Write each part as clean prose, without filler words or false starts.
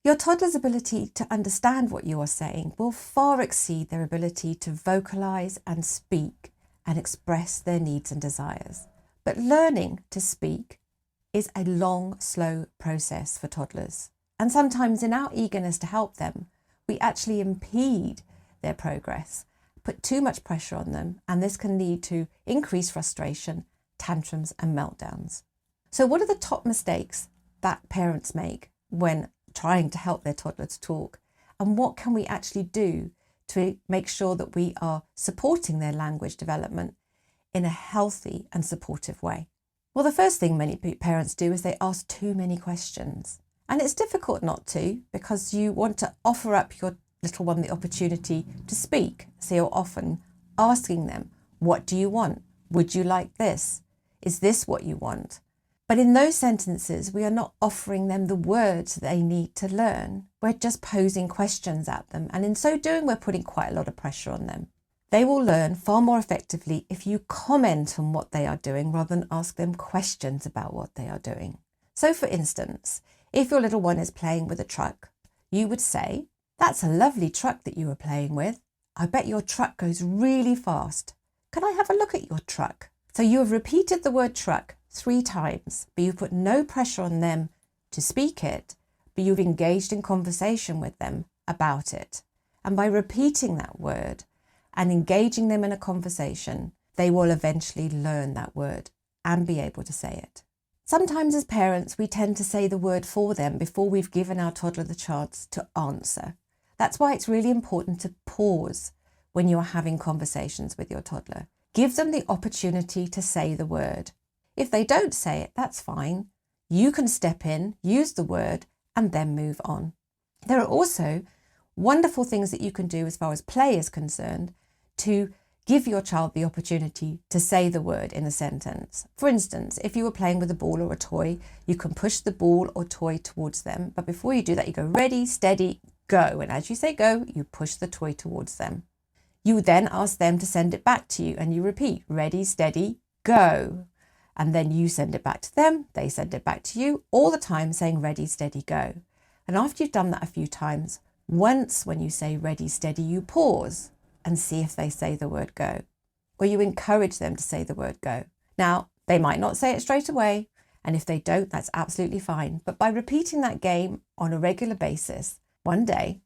Your toddler's ability to understand what you are saying will far exceed their ability to vocalize and speak and express their needs and desires. But learning to speak is a long, slow process for toddlers. And sometimes in our eagerness to help them, we actually impede their progress, put too much pressure on them, and this can lead to increased frustration, tantrums, and meltdowns. So what are the top mistakes that parents make when trying to help their toddler to talk? And what can we actually do to make sure that we are supporting their language development in a healthy and supportive way? Well, the first thing many parents do is they ask too many questions. And it's difficult not to, because you want to offer up your little one the opportunity to speak. So you're often asking them, what do you want? Would you like this? Is this what you want? But in those sentences, we are not offering them the words they need to learn. We're just posing questions at them. And in so doing, we're putting quite a lot of pressure on them. They will learn far more effectively if you comment on what they are doing rather than ask them questions about what they are doing. So for instance, if your little one is playing with a truck, you would say, that's a lovely truck that you were playing with. I bet your truck goes really fast. Can I have a look at your truck? So you have repeated the word truck 3 times, but you've put no pressure on them to speak it, but you've engaged in conversation with them about it. And by repeating that word and engaging them in a conversation, they will eventually learn that word and be able to say it. Sometimes as parents, we tend to say the word for them before we've given our toddler the chance to answer. That's why it's really important to pause when you are having conversations with your toddler. Give them the opportunity to say the word. If they don't say it, that's fine. You can step in, use the word, and then move on. There are also wonderful things that you can do as far as play is concerned to give your child the opportunity to say the word in a sentence. For instance, if you were playing with a ball or a toy, you can push the ball or toy towards them. But before you do that, you go ready, steady, go. And as you say go, you push the toy towards them. You then ask them to send it back to you and you repeat, ready, steady, go. And then you send it back to them, they send it back to you, all the time saying ready, steady, go. And after you've done that a few times, once when you say ready, steady, you pause and see if they say the word go. Or you encourage them to say the word go. Now, they might not say it straight away, and if they don't, that's absolutely fine. But by repeating that game on a regular basis, one day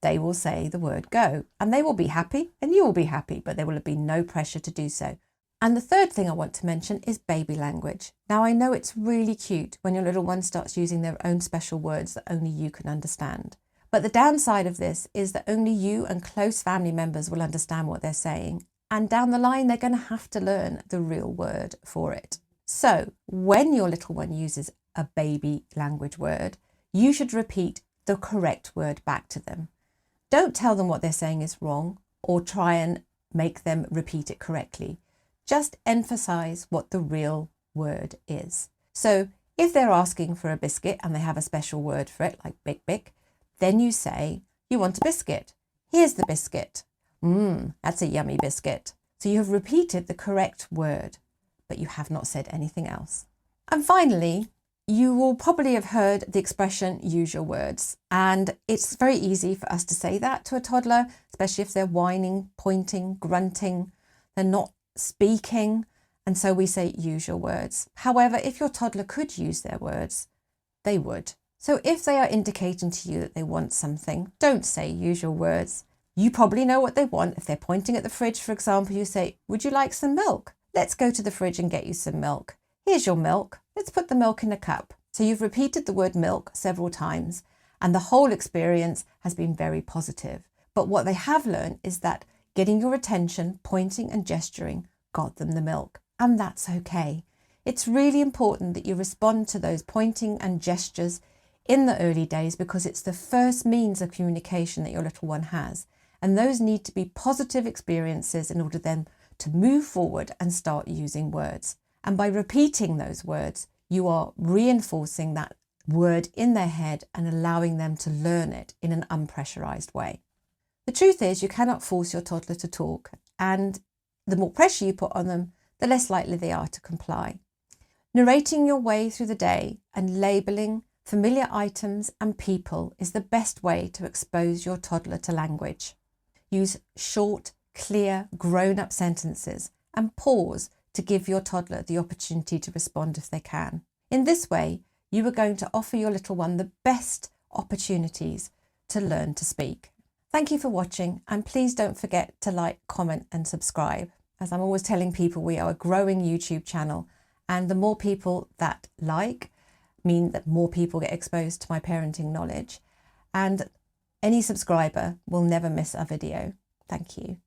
they will say the word go, and they will be happy and you will be happy, but there will be no pressure to do so. And the third thing I want to mention is baby language. Now, I know it's really cute when your little one starts using their own special words that only you can understand. But the downside of this is that only you and close family members will understand what they're saying. And down the line, they're going to have to learn the real word for it. So when your little one uses a baby language word, you should repeat the correct word back to them. Don't tell them what they're saying is wrong or try and make them repeat it correctly. Just emphasize what the real word is. So if they're asking for a biscuit and they have a special word for it, like bic bic, then you say, you want a biscuit. Here's the biscuit. That's a yummy biscuit. So you have repeated the correct word, but you have not said anything else. And finally, you will probably have heard the expression, use your words. And it's very easy for us to say that to a toddler, especially if they're whining, pointing, grunting, they're not speaking. And so we say, use your words. However, if your toddler could use their words, they would. So if they are indicating to you that they want something, don't say, use your words. You probably know what they want. If they're pointing at the fridge, for example, you say, would you like some milk? Let's go to the fridge and get you some milk. Here's your milk. Let's put the milk in a cup. So you've repeated the word milk several times, and the whole experience has been very positive. But what they have learned is that getting your attention, pointing and gesturing got them the milk, and that's okay. It's really important that you respond to those pointing and gestures in the early days because it's the first means of communication that your little one has. And those need to be positive experiences in order then to move forward and start using words. And by repeating those words, you are reinforcing that word in their head and allowing them to learn it in an unpressurized way. The truth is you cannot force your toddler to talk, and the more pressure you put on them, the less likely they are to comply. Narrating your way through the day and labelling, Familiar items and people is the best way to expose your toddler to language. Use short, clear, grown-up sentences and pause to give your toddler the opportunity to respond if they can. In this way, you are going to offer your little one the best opportunities to learn to speak. Thank you for watching, and please don't forget to like, comment and subscribe. As I'm always telling people, we are a growing YouTube channel, and the more people that like mean that more people get exposed to my parenting knowledge, and any subscriber will never miss a video. Thank you.